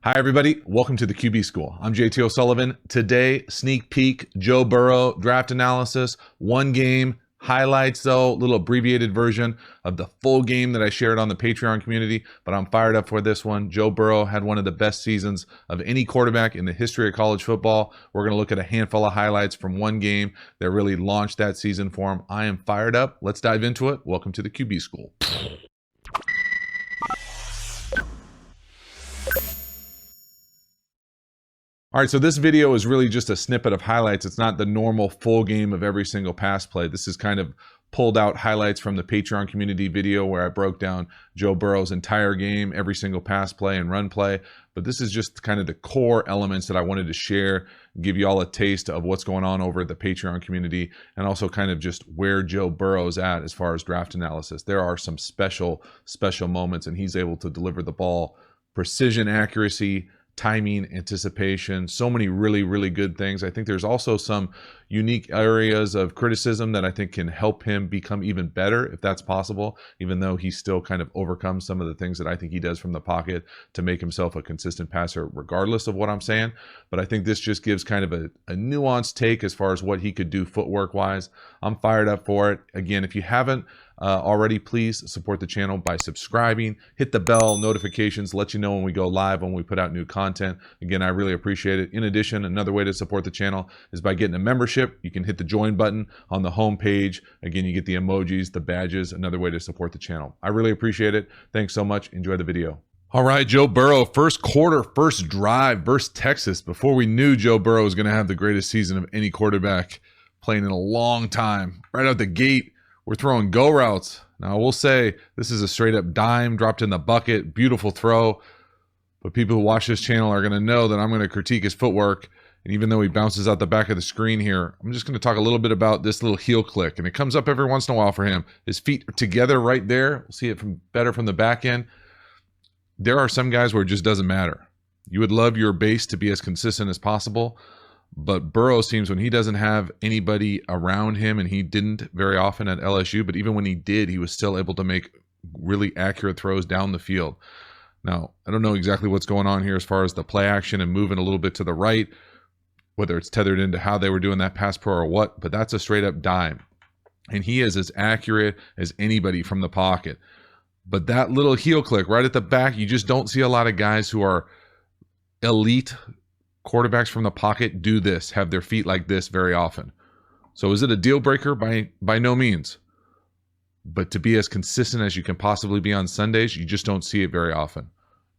Hi, everybody. Welcome to the QB School. I'm JT O'Sullivan. Today, sneak peek, Joe Burrow, draft analysis, one game, highlights though, little abbreviated version of the full game that I shared on the Patreon community, but I'm fired up for this one. Joe Burrow had one of the best seasons of any quarterback in the history of college football. We're going to look at a handful of highlights from one game that really launched that season for him. I am fired up. Let's dive into it. Welcome to the QB School. All right, so this video is really just a snippet of highlights. It's not the normal full game of every single pass play. This is kind of pulled out highlights from the Patreon community video where I broke down Joe Burrow's entire game, every single pass play and run play. But this is just kind of the core elements that I wanted to share, give you all a taste of what's going on over at the Patreon community, and also kind of just where Joe Burrow's at as far as draft analysis. There are some special moments, and he's able to deliver the ball, precision, accuracy, timing, anticipation, so many really good things. I think there's also some unique areas of criticism that I think can help him become even better, if that's possible, even though he still kind of overcomes some of the things that I think he does from the pocket to make himself a consistent passer, regardless of what I'm saying. But I think this just gives kind of a nuanced take as far as what he could do footwork wise. I'm fired up for it. Again, if you haven't already, please support the channel by subscribing, hit the bell notifications, let you know when we go live, when we put out new content. Again, I really appreciate it. In addition, another way to support the channel is by getting a membership. You can hit the join button on the home page. Again, you get the emojis, the badges, another way to support the channel. I really appreciate it. Thanks so much. Enjoy the video. All right, Joe Burrow, first quarter, first drive versus Texas. Before we knew Joe Burrow was going to have the greatest season of any quarterback playing in a long time. Right out the gate, we're throwing go routes. Now, I will say this is a straight up dime dropped in the bucket. Beautiful throw. But people who watch this channel are going to know that I'm going to critique his footwork. And even though he bounces out the back of the screen here, I'm just going to talk a little bit about this little heel click. And it comes up every once in a while for him. His feet are together right there. We'll see it better from the back end. There are some guys where it just doesn't matter. You would love your base to be as consistent as possible. But Burrow seems, when he doesn't have anybody around him, and he didn't very often at LSU, but even when he did, he was still able to make really accurate throws down the field. Now, I don't know exactly what's going on here as far as the play action and moving a little bit to the right, whether it's tethered into how they were doing that pass pro or what, but that's a straight up dime. And he is as accurate as anybody from the pocket. But that little heel click right at the back, you just don't see a lot of guys who are elite quarterbacks from the pocket do this, have their feet like this very often. So is it a deal breaker? By no means. But to be as consistent as you can possibly be on Sundays, you just don't see it very often.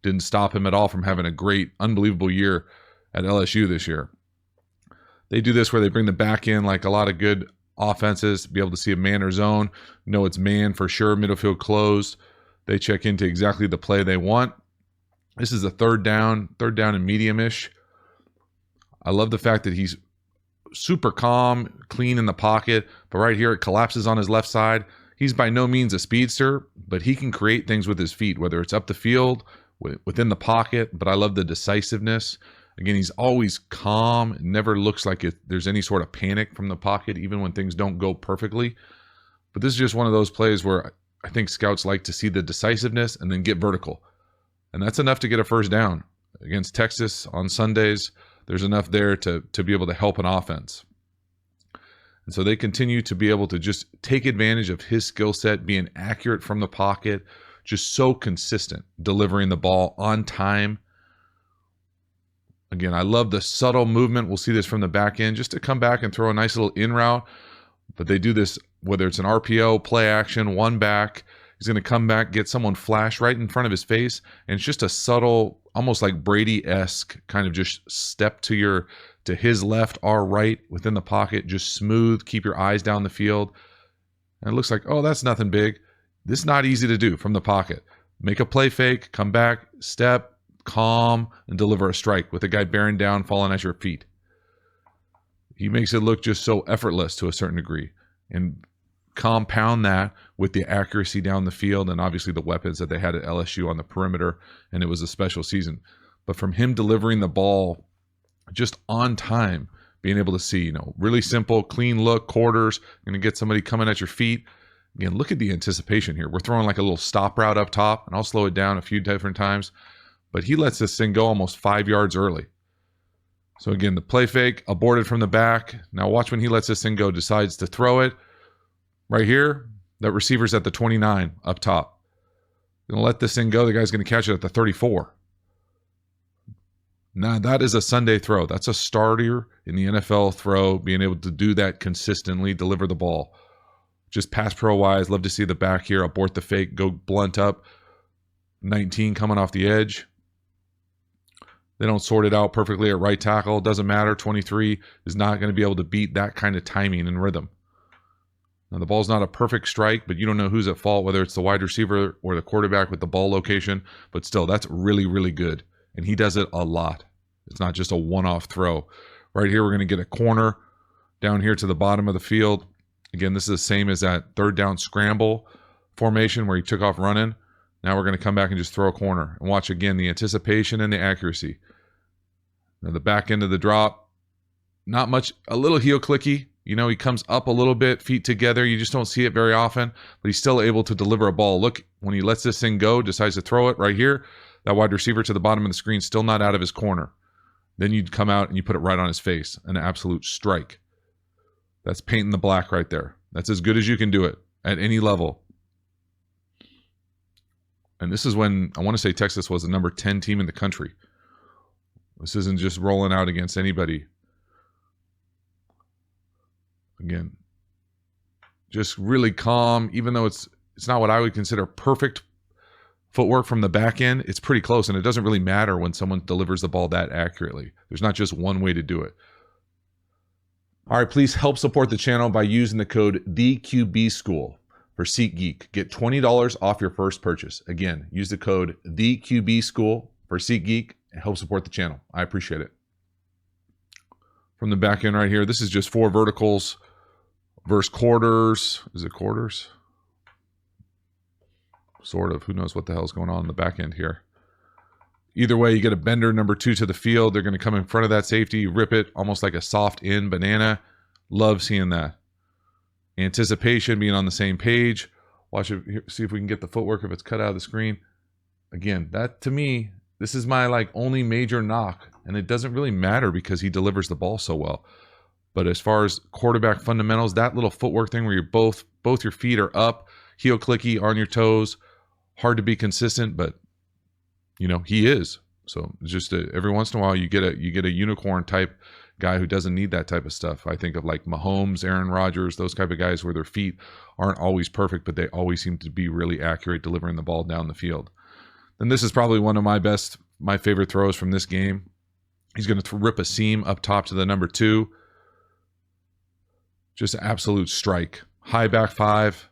Didn't stop him at all from having a great, unbelievable year at LSU this year. They do this where they bring the back in like a lot of good offenses, be able to see a man or zone, know it's man for sure, middle field closed. They check into exactly the play they want. This is a third down and medium-ish. I love the fact that he's super calm, clean in the pocket, but right here it collapses on his left side. He's by no means a speedster, but he can create things with his feet, whether it's up the field, within the pocket, but I love the decisiveness. Again, he's always calm. It never looks like there's any sort of panic from the pocket, even when things don't go perfectly. But this is just one of those plays where I think scouts like to see the decisiveness and then get vertical. And that's enough to get a first down. Against Texas on Sundays, there's enough there to be able to help an offense. And so they continue to be able to just take advantage of his skill set, being accurate from the pocket, just so consistent, delivering the ball on time. Again, I love the subtle movement. We'll see this from the back end, just to come back and throw a nice little in route. But they do this, whether it's an RPO, play action, one back. He's going to come back, get someone flash right in front of his face. And it's just a subtle, almost like Brady-esque kind of just step to his left, our right, within the pocket, just smooth, keep your eyes down the field. And it looks like, oh, that's nothing big. This is not easy to do from the pocket. Make a play fake, come back, step, calm, and deliver a strike with a guy bearing down, falling at your feet. He makes it look just so effortless to a certain degree. And compound that with the accuracy down the field and obviously the weapons that they had at LSU on the perimeter, and it was a special season. But from him delivering the ball just on time, being able to see, really simple, clean look, quarters, going to get somebody coming at your feet. Again, look at the anticipation here. We're throwing like a little stop route up top, and I'll slow it down a few different times. But he lets this thing go almost 5 yards early. So again, the play fake, aborted from the back. Now watch when he lets this thing go, decides to throw it. Right here, that receiver's at the 29 up top. Gonna let this thing go. The guy's gonna catch it at the 34. Now that is a Sunday throw. That's a starter in the NFL throw, being able to do that consistently, deliver the ball. Just pass pro wise, love to see the back here, abort the fake, go blunt up. 19 coming off the edge. They don't sort it out perfectly at right tackle. Doesn't matter. 23 is not going to be able to beat that kind of timing and rhythm. Now, the ball's not a perfect strike, but you don't know who's at fault, whether it's the wide receiver or the quarterback with the ball location. But still, that's really, really good. And he does it a lot. It's not just a one-off throw. Right here, we're going to get a corner down here to the bottom of the field. Again, this is the same as that third down scramble formation where he took off running. Now we're going to come back and just throw a corner. And watch again the anticipation and the accuracy. Now the back end of the drop, not much, a little heel clicky. You know, he comes up a little bit, feet together. You just don't see it very often, but he's still able to deliver a ball. Look, when he lets this thing go, decides to throw it right here, that wide receiver to the bottom of the screen, still not out of his corner. Then you'd come out and you put it right on his face. An absolute strike. That's painting the black right there. That's as good as you can do it at any level. And this is when, I want to say Texas was the number 10 team in the country. This isn't just rolling out against anybody. Again, just really calm, even though it's not what I would consider perfect footwork from the back end. It's pretty close, and it doesn't really matter when someone delivers the ball that accurately. There's not just one way to do it. All right, please help support the channel by using the code TheQBSchool for SeatGeek. Get $20 off your first purchase. Again, use the code TheQBSchool for SeatGeek and help support the channel. I appreciate it. From the back end right here, this is just 4 verticals versus quarters. Is it quarters? Sort of. Who knows what the hell's going on in the back end here. Either way, you get a bender number 2 to the field. They're going to come in front of that safety, rip it almost like a soft in banana. Love seeing that. Anticipation, being on the same page. Watch it here, see if we can get the footwork if it's cut out of the screen. Again, that to me, this is my only major knock, and it doesn't really matter because he delivers the ball so well. But as far as quarterback fundamentals, that little footwork thing where you're both your feet are up, heel clicky, on your toes, hard to be consistent, but you know, he is. So just every once in a while you get a unicorn type guy who doesn't need that type of stuff. I think of like Mahomes, Aaron Rodgers, those type of guys where their feet aren't always perfect, but they always seem to be really accurate delivering the ball down the field. And this is probably one of my favorite throws from this game. He's going to rip a seam up top to the number 2. Just an absolute strike. High back 5.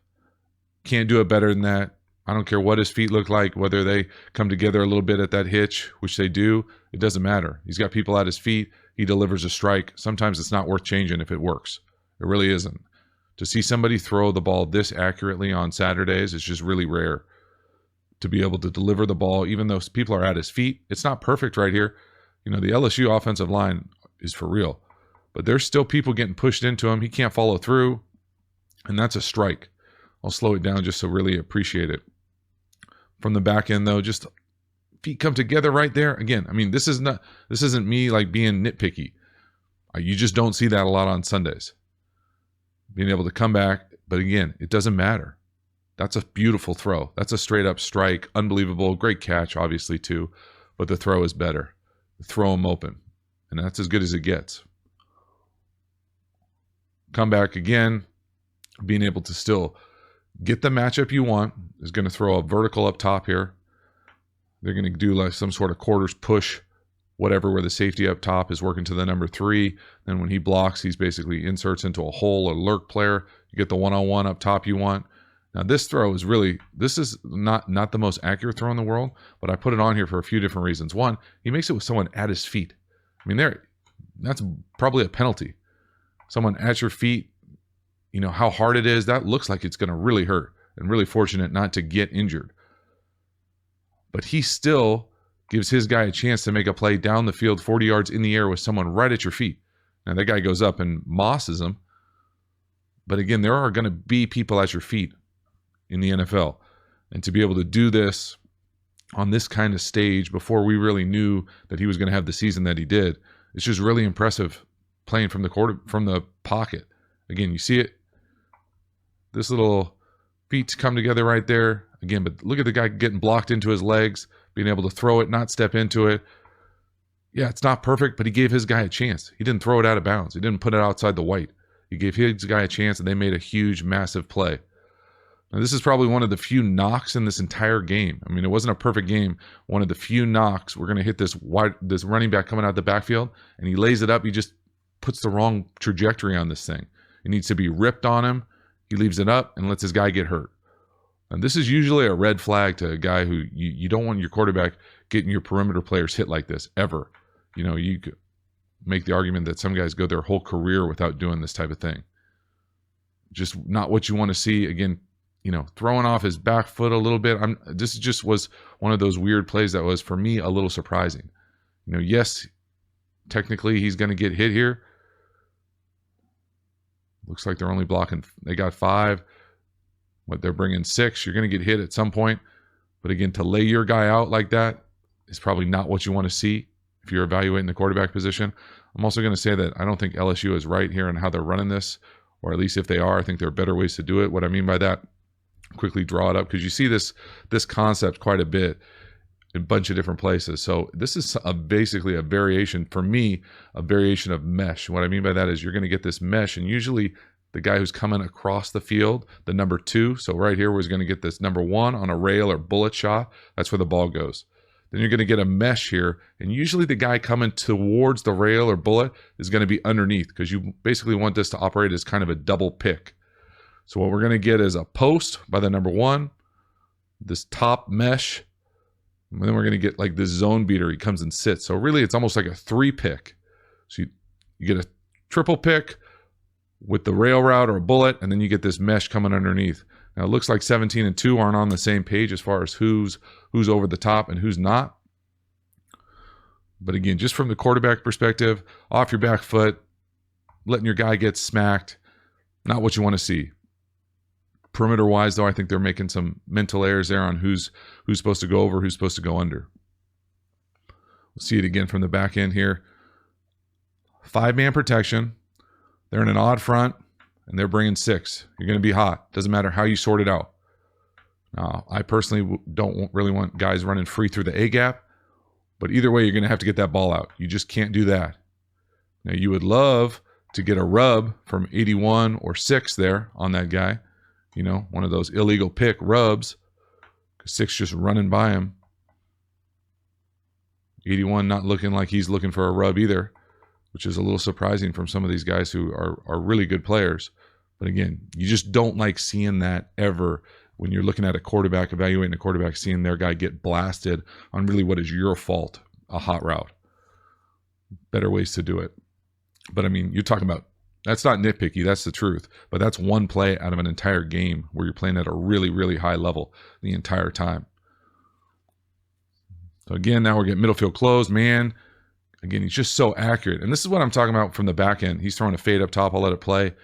Can't do it better than that. I don't care what his feet look like, whether they come together a little bit at that hitch, which they do. It doesn't matter. He's got people at his feet. He delivers a strike. Sometimes it's not worth changing if it works. It really isn't. To see somebody throw the ball this accurately on Saturdays is just really rare. To be able to deliver the ball, even though people are at his feet. It's not perfect right here. You know, the LSU offensive line is for real. But there's still people getting pushed into him. He can't follow through. And that's a strike. I'll slow it down just to really appreciate it. From the back end, though, just feet come together right there. Again, I mean, this isn't me like being nitpicky. You just don't see that a lot on Sundays. Being able to come back. But again, it doesn't matter. That's a beautiful throw. That's a straight up strike. Unbelievable. Great catch, obviously, too. But the throw is better. Throw him open. And that's as good as it gets. Come back again. Being able to still get the matchup you want. Is going to throw a vertical up top here. They're going to do like some sort of quarters push, whatever, where the safety up top is working to the number 3. Then when he blocks, he's basically inserts into a hole or lurk player. You get the one-on-one up top you want. Now this throw is really, this is not the most accurate throw in the world, but I put it on here for a few different reasons. One, he makes it with someone at his feet. I mean, that's probably a penalty. Someone at your feet, you know how hard it is. That looks like it's going to really hurt, and really fortunate not to get injured. But he still gives his guy a chance to make a play down the field 40 yards in the air with someone right at your feet. Now that guy goes up and mosses him. But again, there are going to be people at your feet in the NFL. And to be able to do this on this kind of stage before we really knew that he was going to have the season that he did. It's just really impressive playing from the pocket. Again, you see it. This little feet come together right there. Again, but look at the guy getting blocked into his legs, being able to throw it, not step into it. Yeah, it's not perfect, but he gave his guy a chance. He didn't throw it out of bounds. He didn't put it outside the white. He gave his guy a chance, and they made a huge, massive play. Now, this is probably one of the few knocks in this entire game. I mean, it wasn't a perfect game. One of the few knocks. We're going to hit this running back coming out the backfield, and he lays it up. He just puts the wrong trajectory on this thing. It needs to be ripped on him. He leaves it up and lets his guy get hurt. And this is usually a red flag to a guy who you don't want your quarterback getting your perimeter players hit like this, ever. You know, you could make the argument that some guys go their whole career without doing this type of thing. Just not what you want to see. Again, you know, throwing off his back foot a little bit. This just was one of those weird plays that was, for me, a little surprising. You know, yes, technically he's going to get hit here. Looks like they're only blocking. They got 5. But they're bringing 6. You're going to get hit at some point. But again, to lay your guy out like that is probably not what you want to see if you're evaluating the quarterback position. I'm also going to say that I don't think LSU is right here in how they're running this, or at least if they are, I think there are better ways to do it. What I mean by that, quickly draw it up, because you see this concept quite a bit in a bunch of different places. So this is basically a variation, for me, a variation of mesh. What I mean by that is you're going to get this mesh, and usually the guy who's coming across the field, the number 2, so right here we're going to get this number 1 on a rail or bullet shot. That's where the ball goes. Then you're going to get a mesh here, and usually the guy coming towards the rail or bullet is going to be underneath, because you basically want this to operate as kind of a double pick. So what we're going to get is a post by the number 1, this top mesh, and then we're going to get like this zone beater. He comes and sits. So really it's almost like a 3 pick. So you get a triple pick with the rail route or a bullet, and then you get this mesh coming underneath. Now it looks like 17 and 2 aren't on the same page as far as who's over the top and who's not. But again, just from the quarterback perspective, off your back foot, letting your guy get smacked, not what you want to see. Perimeter wise, though, I think they're making some mental errors there on who's supposed to go over, who's supposed to go under. We'll see it again from the back end here. 5-man protection. They're in an odd front, and they're bringing 6. You're going to be hot. Doesn't matter how you sort it out. Now, I personally don't really want guys running free through the A-gap, but either way, you're going to have to get that ball out. You just can't do that. Now, you would love to get a rub from 81 or 6 there on that guy. You know, one of those illegal pick rubs, because 6 just running by him. 81 not looking like he's looking for a rub either, which is a little surprising from some of these guys who are really good players. But again, you just don't like seeing that ever when you're looking at a quarterback, evaluating a quarterback, seeing their guy get blasted on really what is your fault, a hot route. Better ways to do it. But I mean, you're talking about, that's not nitpicky, that's the truth. But that's one play out of an entire game where you're playing at a really, really high level the entire time. So again, now we're getting middle field closed, man. Again, he's just so accurate. And this is what I'm talking about from the back end. He's throwing a fade up top. I'll let it play.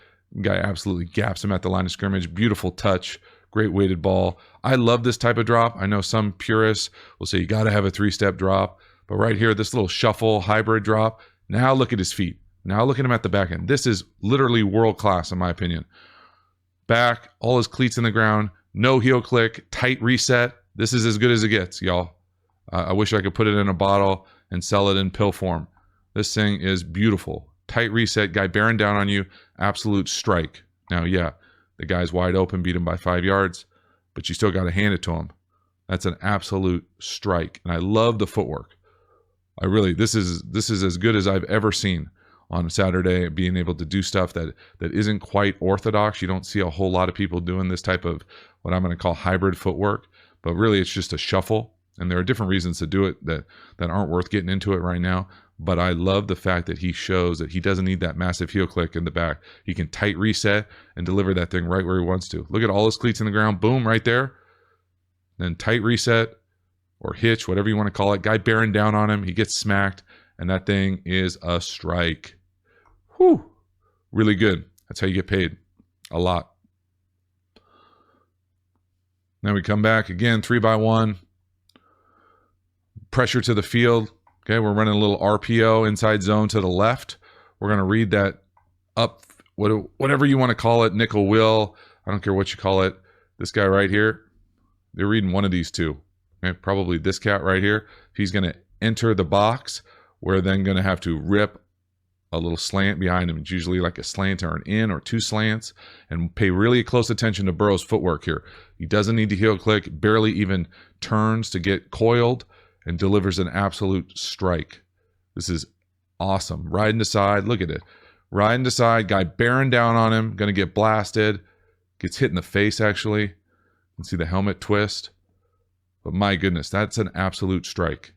Guy absolutely gaps him at the line of scrimmage. Beautiful touch. Great weighted ball. I love this type of drop. I know some purists will say you got to have a 3-step drop. But right here, this little shuffle hybrid drop. Now look at his feet. Now look at him at the back end. This is literally world class in my opinion. Back, all his cleats in the ground. No heel click. Tight reset. This is as good as it gets, y'all. I wish I could put it in a bottle and sell it in pill form. This thing is beautiful. Tight reset, guy bearing down on you, absolute strike. Now, yeah, the guy's wide open, beat him by 5 yards, but you still got to hand it to him. That's an absolute strike. And I love the footwork. I really, this is as good as I've ever seen on Saturday, being able to do stuff that isn't quite orthodox. You don't see a whole lot of people doing this type of what I'm going to call hybrid footwork, but really it's just a shuffle. And there are different reasons to do it that aren't worth getting into it right now. But I love the fact that he shows that he doesn't need that massive heel click in the back. He can tight reset and deliver that thing right where he wants to. Look at all his cleats in the ground. Boom, right there. Then tight reset or hitch, whatever you want to call it. Guy bearing down on him. He gets smacked. And that thing is a strike. Whew. Really good. That's how you get paid. A lot. Now we come back again, 3-by-1. pressure to the field. Okay, we're running a little RPO inside zone to the left. We're going to read that up, whatever you want to call it, nickel will. I don't care what you call it. This guy right here, they're reading one of these two. Okay, probably this cat right here. He's going to enter the box. We're then going to have to rip a little slant behind him. It's usually like a slant or an in or two slants, and pay really close attention to Burrow's footwork here. He doesn't need to heel click, barely even turns to get coiled, and delivers an absolute strike. This is awesome. Riding to side, look at it. Riding to side, guy bearing down on him, gonna get blasted. Gets hit in the face actually. You can see the helmet twist. But my goodness, that's an absolute strike.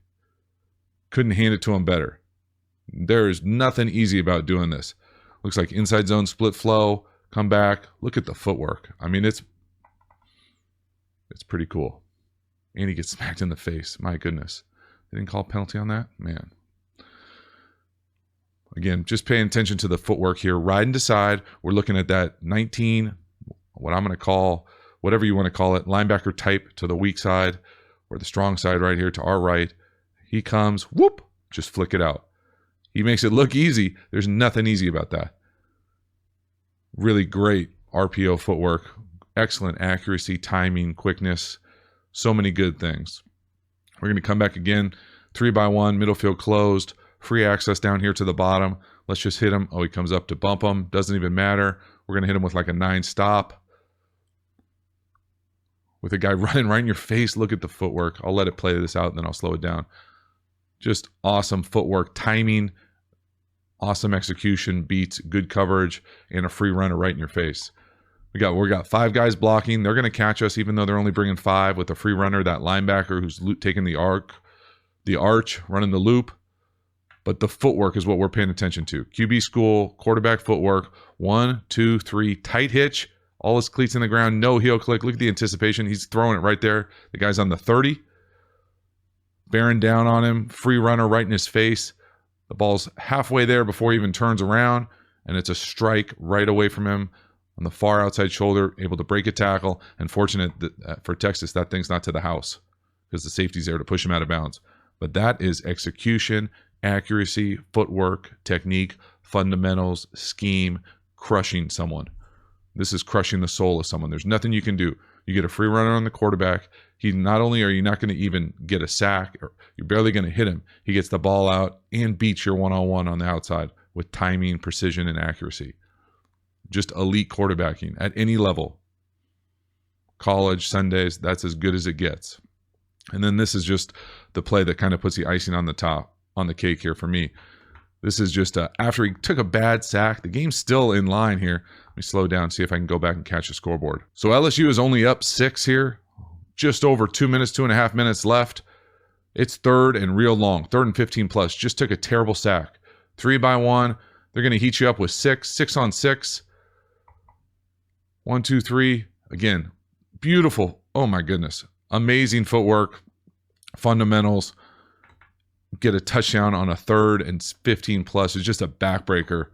Couldn't hand it to him better. There is nothing easy about doing this. Looks like inside zone split flow, come back. Look at the footwork. I mean, it's pretty cool. And he gets smacked in the face. My goodness. They didn't call a penalty on that? Man. Again, just paying attention to the footwork here. Riding to side. We're looking at that 19, what I'm going to call, whatever you want to call it, linebacker type to the weak side, or the strong side right here to our right. He comes, whoop, just flick it out. He makes it look easy. There's nothing easy about that. Really great RPO footwork. Excellent accuracy, timing, quickness. So many good things. We're going to come back again. 3-by-1, middle field closed. Free access down here to the bottom. Let's just hit him. Oh, he comes up to bump him. Doesn't even matter. We're going to hit him with like a 9 stop. With a guy running right in your face. Look at the footwork. I'll let it play this out and then I'll slow it down. Just awesome footwork, timing, awesome execution, beats, good coverage, and a free runner right in your face. We got 5 guys blocking. They're going to catch us even though they're only bringing 5 with a free runner, that linebacker who's taking the arch, running the loop. But the footwork is what we're paying attention to. QB school, quarterback footwork, 1, 2, 3, tight hitch, all his cleats in the ground, no heel click. Look at the anticipation. He's throwing it right there. The guy's on the 30. Bearing down on him, free runner right in his face. The ball's halfway there before he even turns around, and it's a strike right away from him on the far outside shoulder, able to break a tackle. And fortunate that, for Texas, that thing's not to the house because the safety's there to push him out of bounds. But that is execution, accuracy, footwork, technique, fundamentals, scheme, crushing someone. This is crushing the soul of someone. There's nothing you can do. You get a free runner on the quarterback. Not only are you not going to even get a sack, or you're barely going to hit him, he gets the ball out and beats your one-on-one on the outside with timing, precision, and accuracy. Just elite quarterbacking at any level. College, Sundays, that's as good as it gets. And then this is just the play that kind of puts the icing on the top, on the cake here for me. This is just after he took a bad sack, the game's still in line here. Let me slow down, see if I can go back and catch the scoreboard. So LSU is only up 6 here. Just over 2 minutes, 2.5 minutes left. It's 3rd and real long. 3rd and 15 plus. Just took a terrible sack. 3-by-1. They're going to heat you up with 6 on 6. 1, 2, 3. Again, beautiful. Oh my goodness. Amazing footwork. Fundamentals. Get a touchdown on a 3rd and 15 plus. It's just a backbreaker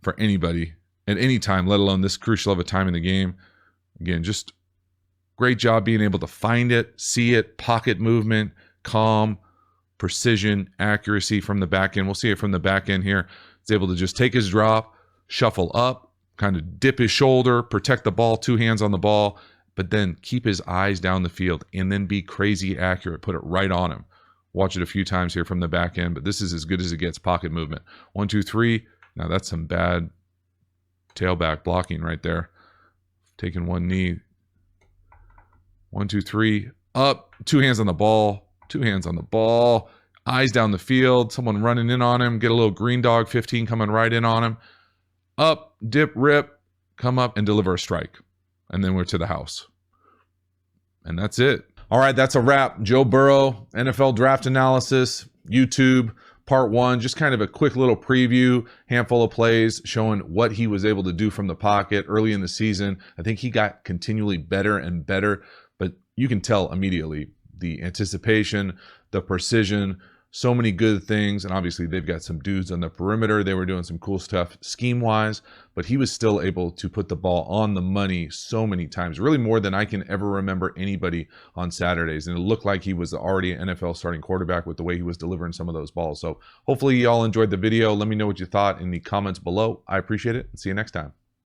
for anybody at any time, let alone this crucial of a time in the game. Again, just great job being able to find it, see it, pocket movement, calm, precision, accuracy from the back end. We'll see it from the back end here. He's able to just take his drop, shuffle up, kind of dip his shoulder, protect the ball, 2 hands on the ball, but then keep his eyes down the field and then be crazy accurate, put it right on him. Watch it a few times here from the back end, but this is as good as it gets, pocket movement. 1, 2, 3. Now that's some bad tailback blocking right there. Taking one knee. 1, 2, 3. Up. 2 hands on the ball. 2 hands on the ball. Eyes down the field. Someone running in on him. Get a little green dog 15 coming right in on him. Up. Dip. Rip. Come up and deliver a strike. And then we're to the house. And that's it. All right, that's a wrap. Joe Burrow, NFL draft analysis, YouTube, part 1. Just kind of a quick little preview, handful of plays showing what he was able to do from the pocket early in the season. I think he got continually better and better, but you can tell immediately the anticipation, the precision, so many good things. And obviously they've got some dudes on the perimeter. They were doing some cool stuff scheme-wise, but he was still able to put the ball on the money so many times, really more than I can ever remember anybody on Saturdays. And it looked like he was already an NFL starting quarterback with the way he was delivering some of those balls. So hopefully y'all enjoyed the video. Let me know what you thought in the comments below. I appreciate it, and see you next time.